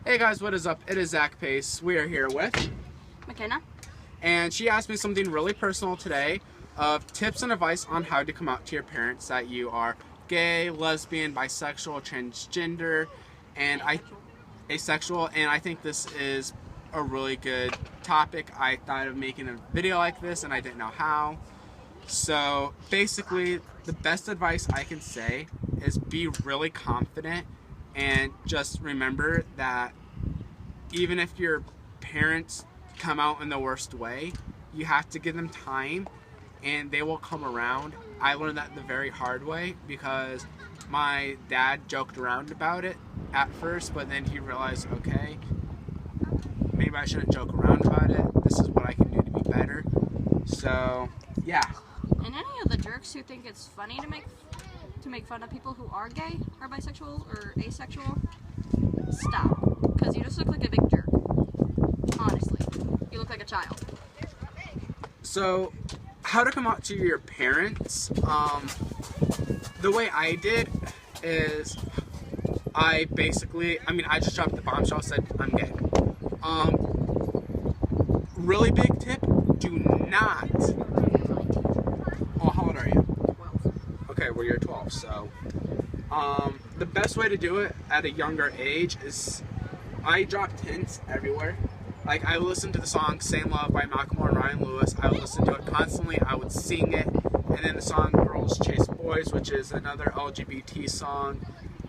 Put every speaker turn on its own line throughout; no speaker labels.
Hey guys, what is up? It is Zach Pace. We are here with
McKenna.
And she asked me something really personal today of tips and advice on how to come out to your parents that you are gay, lesbian, bisexual, transgender, and asexual. And I think this is a really good topic. I thought of making a video like this and I didn't know how. So basically, the best advice I can say is be really confident and just remember that even if your parents come out in the worst way, you have to give them time and they will come around. I learned that the very hard way because my dad joked around about it at first, but then he realized, okay, maybe I shouldn't joke around about it. This is what I can do to be better. So, yeah.
And any of the jerks who think it's funny to make fun of people who are gay or bisexual or asexual, stop. Because you just look like a big jerk. Honestly. You look like a child.
So, how to come out to your parents? The way I did is I just dropped the bombshell, said I'm gay. Really big tip, do not. Oh, how old are you?
12.
Okay, well you're 12, so the best way to do it at a younger age is I dropped hints everywhere. Like, I would listen to the song Same Love by Macklemore and Ryan Lewis. I would listen to it constantly. I would sing it. And then the song Girls Chase Boys, which is another LGBT song.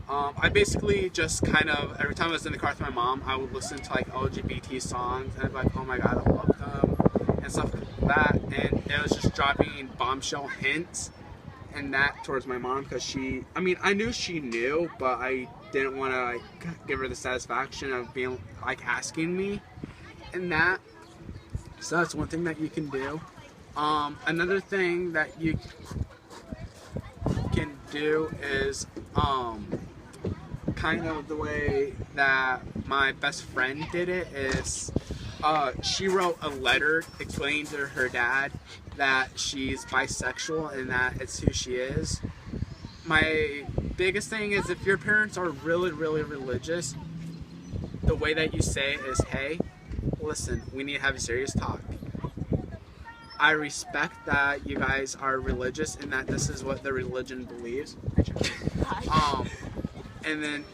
I basically just kind of, every time I was in the car with my mom, I would listen to like LGBT songs. And I'd be like, oh my god, I love them. And stuff like that. And it was just dropping bombshell hints and that towards my mom because I knew she knew, but I didn't want to like give her the satisfaction of being like asking me. And that, so that's one thing that you can do. Another thing that you can do is kind of the way that my best friend did it is she wrote a letter explaining to her dad that she's bisexual and that it's who she is. My biggest thing is if your parents are really, really religious, the way that you say it is, hey, listen, we need to have a serious talk. I respect that you guys are religious and that this is what the religion believes. And then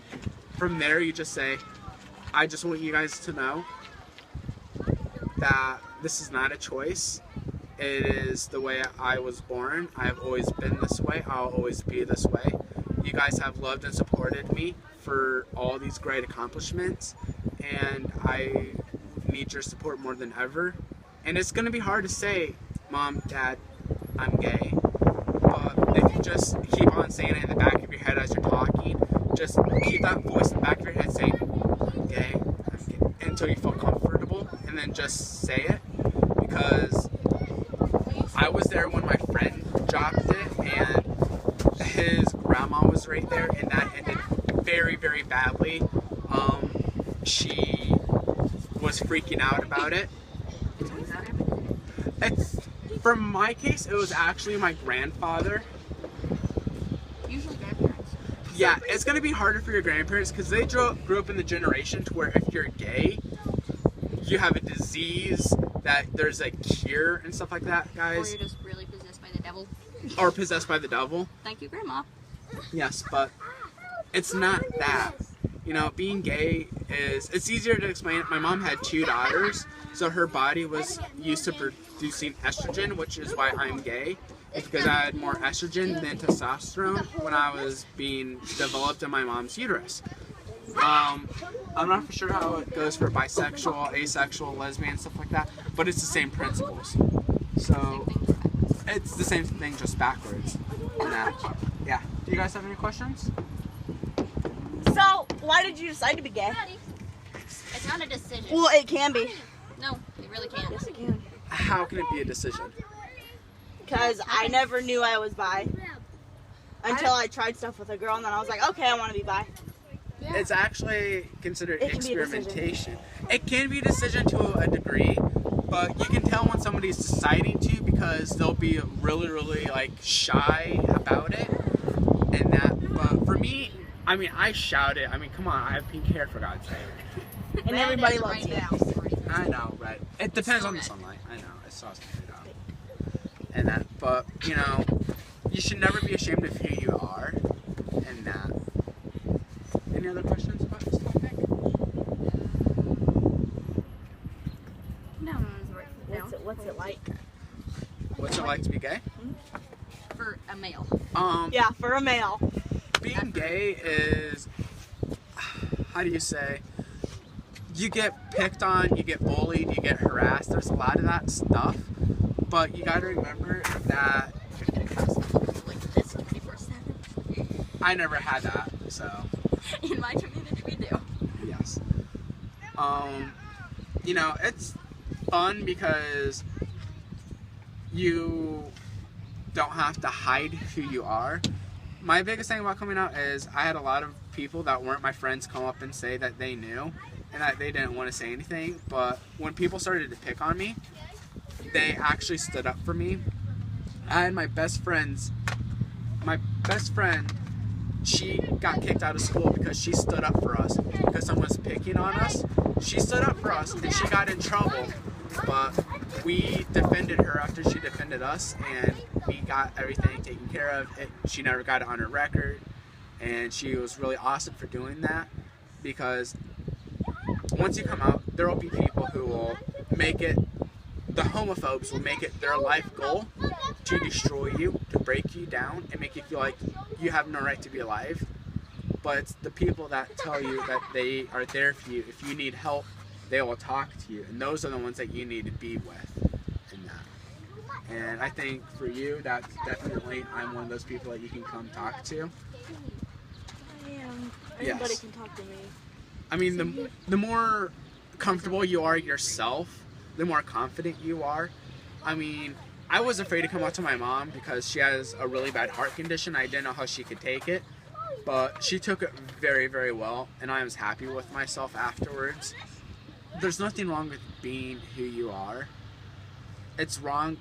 from there you just say, I just want you guys to know that this is not a choice. It is the way I was born. I've always been this way. I'll always be this way. You guys have loved and supported me for all these great accomplishments, and I need your support more than ever. And it's going to be hard to say, Mom, Dad, I'm gay. But if you just keep on saying it in the back of your head as you're talking, just keep that voice in the back of your head saying, I'm gay, until you feel comfortable, and then just say it. Because I was there when my friend dropped it, and his grandma was right there, and that ended very, very badly. She was freaking out about it. For my case, it was actually my grandfather.
Usually grandparents.
Yeah, it's going to be harder for your grandparents because they grew up in the generation to where if you're gay, you have a disease that there's a cure and stuff like that, guys.
Or you're just really possessed by the devil.
Or possessed by the devil.
Thank you, Grandma.
Yes, but it's not that. You know, being gay it's easier to explain. My mom had 2 daughters, so her body was used to producing estrogen, which is why I'm gay. It's because I had more estrogen than testosterone when I was being developed in my mom's uterus. I'm not for sure how it goes for bisexual, asexual, lesbian, stuff like that, but it's the same principles. So it's the same thing, just backwards. And that, yeah. Do you guys have any questions?
So, why did you decide to be gay?
It's not a decision.
Well, it can be.
No, it really can't.
Yes, it can.
How can it be a decision?
Because I never knew I was bi until I tried stuff with a girl, and then I was like, okay, I want to be bi.
It's actually considered
It can be a
experimentation. It can be a decision to a degree, but you can tell when somebody's deciding to because they'll be really, really like shy about it and that. But for me, I mean, I shout it. I mean, come on, I have pink hair for God's sake.
And
Red
everybody
is
loves
right
you.
now.
I know, but it depends
so
on the
red.
sunlight. I know, it's saucy out. And that, but you know, you should never be ashamed of who you are, and that. Any other questions about this topic?
No,
What's it like?
What's it like to be gay?
for a male.
Yeah, for a male.
Being gay is, how do you say? You get picked on, you get bullied, you get harassed. There's a lot of that stuff, but you gotta remember that
You're gonna cross people like this 24/7.
I never had that, so
In my community, we do.
yes. You know, it's fun because you don't have to hide who you are. My biggest thing about coming out is I had a lot of people that weren't my friends come up and say that they knew and that they didn't want to say anything, but when people started to pick on me, they actually stood up for me. I had my best friend, she got kicked out of school because she stood up for us because someone was picking on us. She stood up for us and she got in trouble, but we defended her after she defended us, and we got everything taken care of. She never got it on her record, and she was really awesome for doing that, because once you come out, there will be people who will make it, the homophobes will make it their life goal to destroy you, to break you down, and make you feel like you have no right to be alive. But it's the people that tell you that they are there for you. If you need help, they will talk to you, and those are the ones that you need to be with in that. And I think for you, that's definitely, I'm one of those people that you can come talk to.
I am. Anybody
Yes.
can talk to me.
I mean, the more comfortable you are yourself, the more confident you are. I mean, I was afraid to come out to my mom because she has a really bad heart condition. I didn't know how she could take it, but she took it very, very well, and I was happy with myself afterwards. There's nothing wrong with being who you are. It's wrong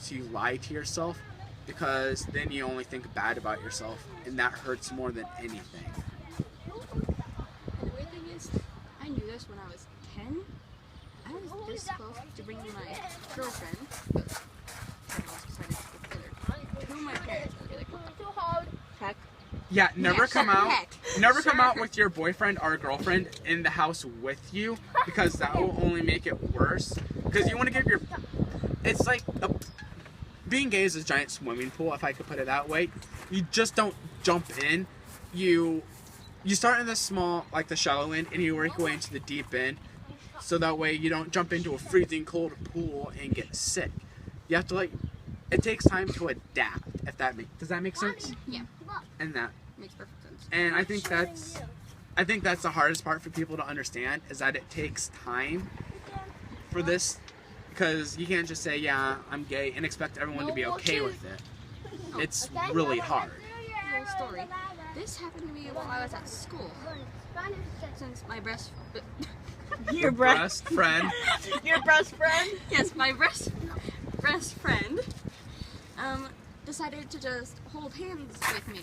to lie to yourself, because then you only think bad about yourself, and that hurts more than anything.
And the weird thing is, I knew this when I was 10. I was this close to bringing my girlfriend, but I was decided to go further, to my parents. I'd be like, what the
Heck.
Yeah, never
Yeah,
come
shut the
out.
heck.
Never come out
Sure.
with your boyfriend or girlfriend in the house with you, because that will only make it worse. Because you want to give your, it's like being gay is a giant swimming pool, if I could put it that way. You just don't jump in. You start in the small, like the shallow end, and you work your way into the deep end. So that way you don't jump into a freezing cold pool and get sick. You have to it takes time to adapt. If that does that make sense?
Yeah,
And that.
makes perfect sense.
And I think that's the hardest part for people to understand, is that it takes time for this, because you can't just say, yeah, I'm gay, and expect everyone to be okay with it. It's really hard.
Little story. This happened to me while I was at school. Since my best
Your
Best friend.
Your best friend?
yes, my best friend decided to just hold hands with me,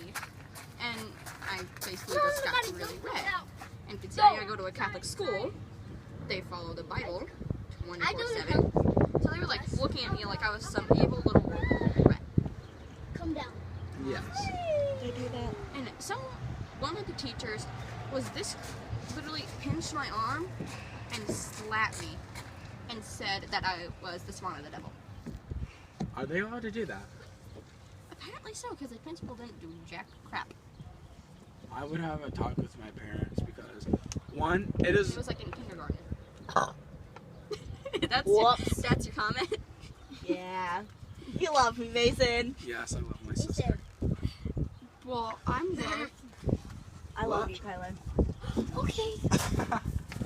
and I basically just got really red. And considering I go to a Catholic school, they follow the Bible 24/7. So they were like looking at me like I was some evil little rat.
Come down.
Yes.
They do that.
And one of the teachers literally pinched my arm and slapped me and said that I was the spawn of the devil.
Are they allowed to do that?
Apparently so, because the principal didn't do jack crap.
I would have a talk with my parents, because one, it
It
is.
was like in kindergarten.
Whoops.
That's your comment?
Yeah. You love me, Mason.
Yes, I love my sister.
Well, I'm there.
I love you, Kylan.
Okay.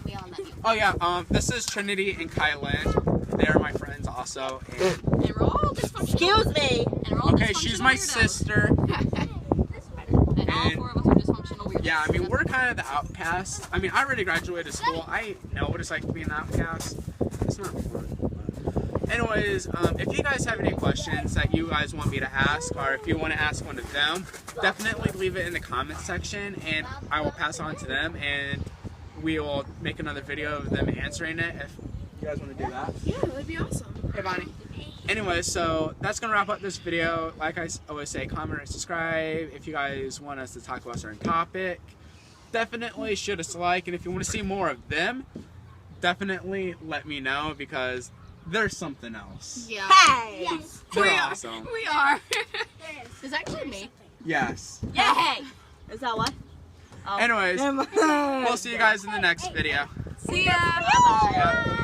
We all love you.
Oh yeah. This is Trinity and Kylan. They're my friends also. And,
And we're all dysfunctional.
Excuse me.
And we're all
okay, she's
dysfunctional
my
weirdos.
sister.
And all
And-
4 of us are dysfunctional weirdos.
Yeah, I mean, we're kind of the outcasts. I mean, I already graduated school. I know what it's like to be an outcast. It's not fun, but Anyways, if you guys have any questions that you guys want me to ask, or if you want to ask one of them, definitely leave it in the comments section, and I will pass on to them, and we will make another video of them answering it. If you guys want to do that.
Yeah, that'd be awesome.
Hey, Bonnie. Anyway, so that's gonna wrap up this video. Like I always say, comment or subscribe. If you guys want us to talk about a certain topic, definitely shoot us a like. And if you want to see more of them, definitely let me know, because there's something else.
Yeah.
Hey!
They're awesome.
We are. It's actually me.
Yes.
Yay!
Is that what? Oh.
Anyways,
Never mind.
we'll see you guys in the next video.
See ya!
Bye-bye.
Yeah.